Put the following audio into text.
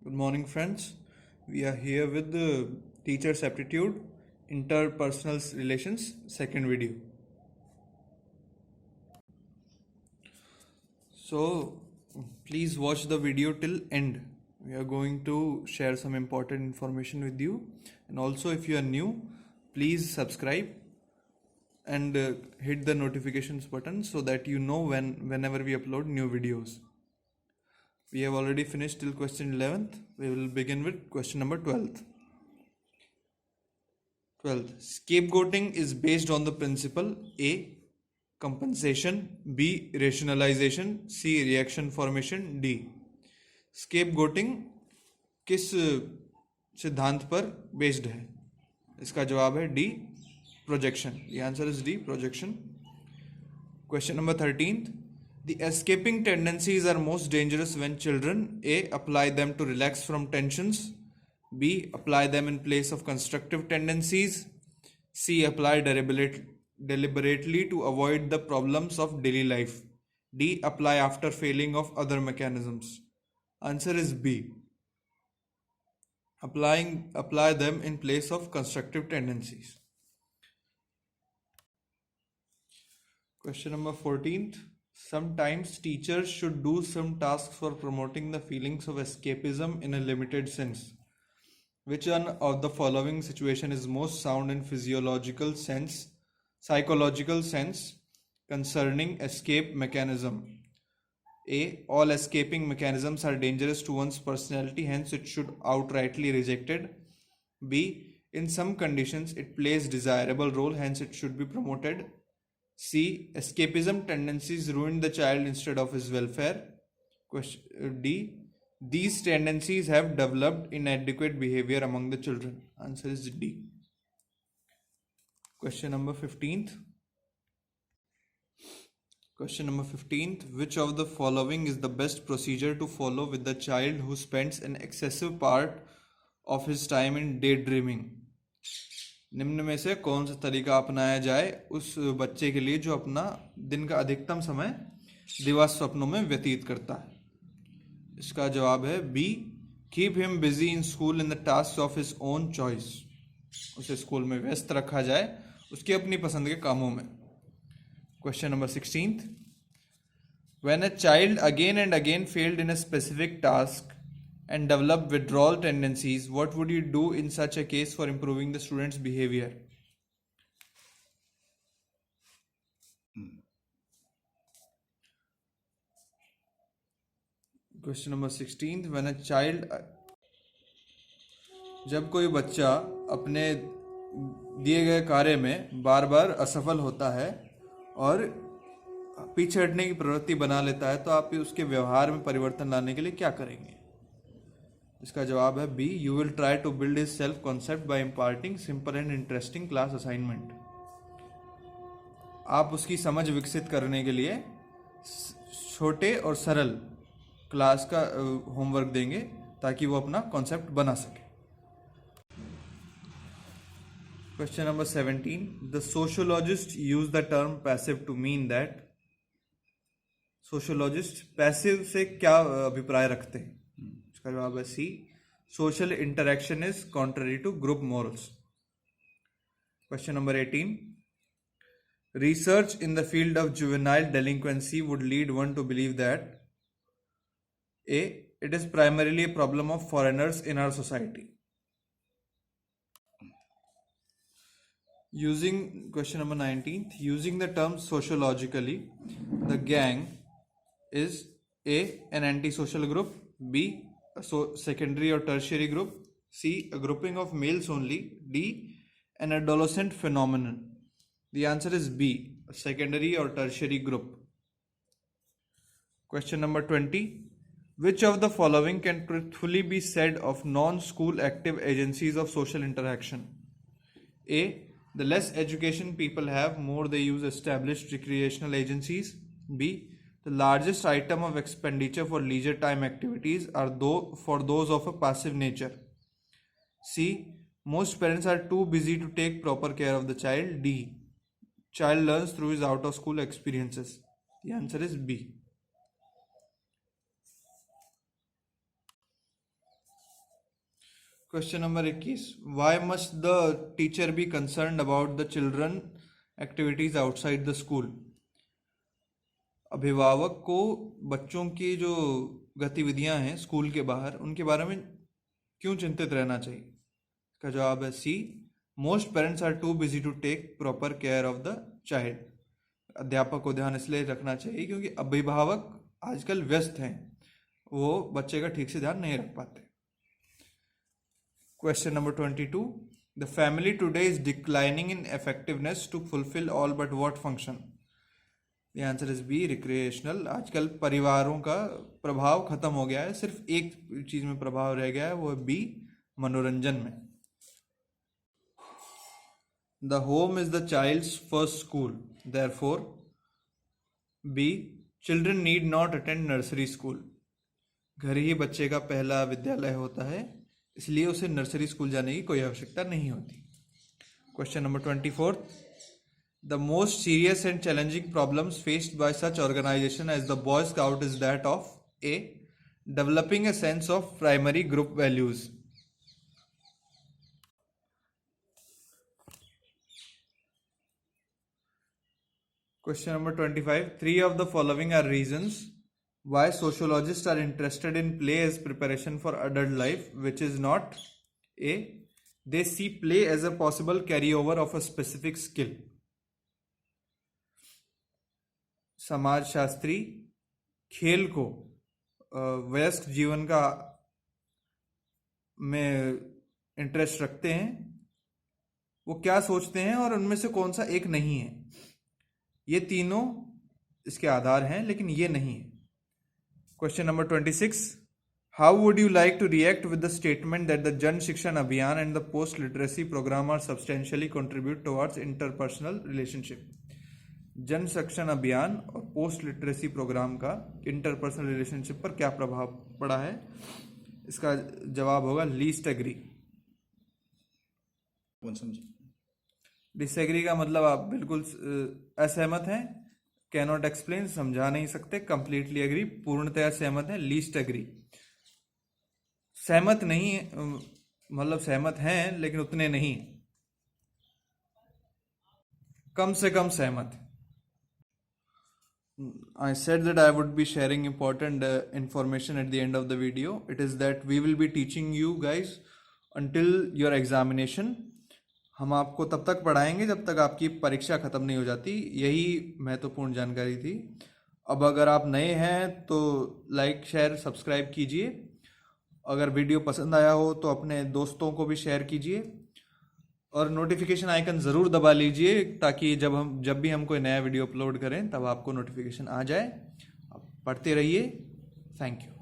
Good morning, friends. We are here with the Teacher's Aptitude Interpersonal Relations second video. So, please watch the video till end. We are going to share some important information with you, and also if you are new, please subscribe and hit the notifications button so that you know whenever we upload new videos. We have already finished till question 11th. We will begin with question number 12th. 12th. Scapegoating is based on the principle A. Compensation, B. Rationalization, C. Reaction formation, D. Scapegoating किस सिद्धांत पर based है? इसका जवाब है D. Projection. The answer is D. Projection. Question number 13th. The escaping tendencies are most dangerous when children A. apply them to relax from tensions, B. apply them in place of constructive tendencies, C. apply deliberately to avoid the problems of daily life, D. apply after failing of other mechanisms. Answer is B. Apply them in place of constructive tendencies. Question number 14th. Sometimes teachers should do some tasks for promoting the feelings of escapism in a limited sense. Which one of the following situation is most sound in psychological sense concerning escape mechanism? A. All escaping mechanisms are dangerous to one's personality, hence it should outrightly rejected. B. In some conditions it plays desirable role, hence it should be promoted. C. Escapism tendencies ruin the child instead of his welfare. D. These tendencies have developed inadequate behavior among the children. Answer is D. Question number 15th. Question number 15th. Which of the following is the best procedure to follow with the child who spends an excessive part of his time in daydreaming? निम्न में से कौन सा तरीका अपनाया जाए उस बच्चे के लिए जो अपना दिन का अधिकतम समय दिवा स्वप्नों में व्यतीत करता है? इसका जवाब है B. Keep him busy in school in the task of his own choice. उसे स्कूल में व्यस्त रखा जाए उसकी अपनी पसंद के कामों में. Question number 16th. When a child again and again failed in a specific task and develop withdrawal tendencies, what would you do in such a case for improving the student's behavior? Question number 16th. When a child, जब कोई बच्चा अपने दिए गए कार्य में बार बार असफल होता है और पीछे हटने की प्रवृत्ति बना लेता है तो आप उसके व्यवहार में परिवर्तन लाने के लिए क्या करेंगे? इसका जवाब है B. You will try to build his self concept by imparting simple and interesting class assignment. आप उसकी समझ विकसित करने के लिए छोटे और सरल क्लास का होमवर्क देंगे ताकि वो अपना कॉन्सेप्ट बना सके. Question number 17. The sociologist use the term passive to mean that. Sociologist passive से क्या अभिप्राय रखते हैं? इसका जवाब है C. Social interaction is contrary to group morals. Question number 18. Research in the field of juvenile delinquency would lead one to believe that A. It is primarily a problem of foreigners in our society. Question number 19th. Using the term sociologically, the gang is A. an antisocial group, B. a secondary or tertiary group, C. a grouping of males only, D. an adolescent phenomenon. The answer is B. a secondary or tertiary group. Question number 20. Which of the following can truthfully be said of non-school active agencies of social interaction? A. The less education people have, more they use established recreational agencies. B. The largest item of expenditure for leisure time activities are for those of a passive nature. C. Most parents are too busy to take proper care of the child. D. Child learns through his out of school experiences. The answer is B. Question number 21, why must the teacher be concerned about the children activities outside the school? अभिभावक को बच्चों की जो गतिविधियां हैं school के बाहर उनके बारे में क्यों चिंतित रहना चाहिए? इसका जवाब है C, most parents are too busy to take proper care of the child. अध्यापक को ध्यान इसलिए रखना चाहिए क्योंकि अभिभावक आजकल व्यस्त हैं, वो बच्चे का ठीक से ध्यान नहीं रख पाते। Question number 22, the family today is declining in effectiveness to fulfil all but what function? The answer is B, recreational. आजकल परिवारों का प्रभाव खत्म हो गया है, सिर्फ एक चीज में प्रभाव रह गया है, वो है बी, मनोरंजन में। The home is the child's first school, therefore B, children need not attend nursery school. घर ही बच्चे का पहला विद्यालय होता है, इसलिए उसे नर्सरी स्कूल जाने की कोई आवश्यकता नहीं होती। Question number 24, the most serious and challenging problems faced by such organisation as the boy scout is that of A, developing a sense of primary group values. Question number 25, three of the following are reasons why sociologists are interested in play as preparation for adult life, which is not A, they see play as a possible carryover of a specific skill. समाजशास्त्री खेल को वयस्क जीवन का में interest रखते हैं, वो क्या सोचते हैं और उनमें से कौन सा एक नहीं है। ये तीनों इसके आधार हैं, लेकिन ये नहीं है। Question number 26, how would you like to react with the statement that the Jan Shikshan Abhiyan and the post literacy programme are substantially contribute towards interpersonal relationship? Jan Shikshan Abhiyan और पोस्ट लिटरेसी प्रोग्राम का इंटरपर्सनल रिलेशनशिप पर क्या प्रभाव पड़ा है? इसका जवाब होगा लीस्ट एग्री। डिसएग्री का मतलब आप बिल्कुल असहमत हैं, कैनॉट एक्सप्लेन समझा नहीं सकते, कंप्लीटली एग्री पूर्णतया सहमत है, लीस्ट एग्री सहमत नहीं मतलब सहमत हैं लेकिन उतने नहीं, कम से कम सहमत। I said that I would be sharing important information at the end of the video. It is that we will be teaching you guys until your examination. हम आपको तब तक पढ़ाएंगे जब तक आपकी परीक्षा खत्म नहीं हो जाती, यही महत्वपूर्ण जानकारी थी। अब अगर आप नए हैं तो लाइक शेयर सब्सक्राइब कीजिए, अगर वीडियो पसंद आया हो तो अपने दोस्तों को भी शेयर कीजिए और नोटिफिकेशन आइकन ज़रूर दबा लीजिए ताकि जब भी हम कोई नया वीडियो अपलोड करें तब आपको नोटिफिकेशन आ जाए। आप पढ़ते रहिए। Thank you.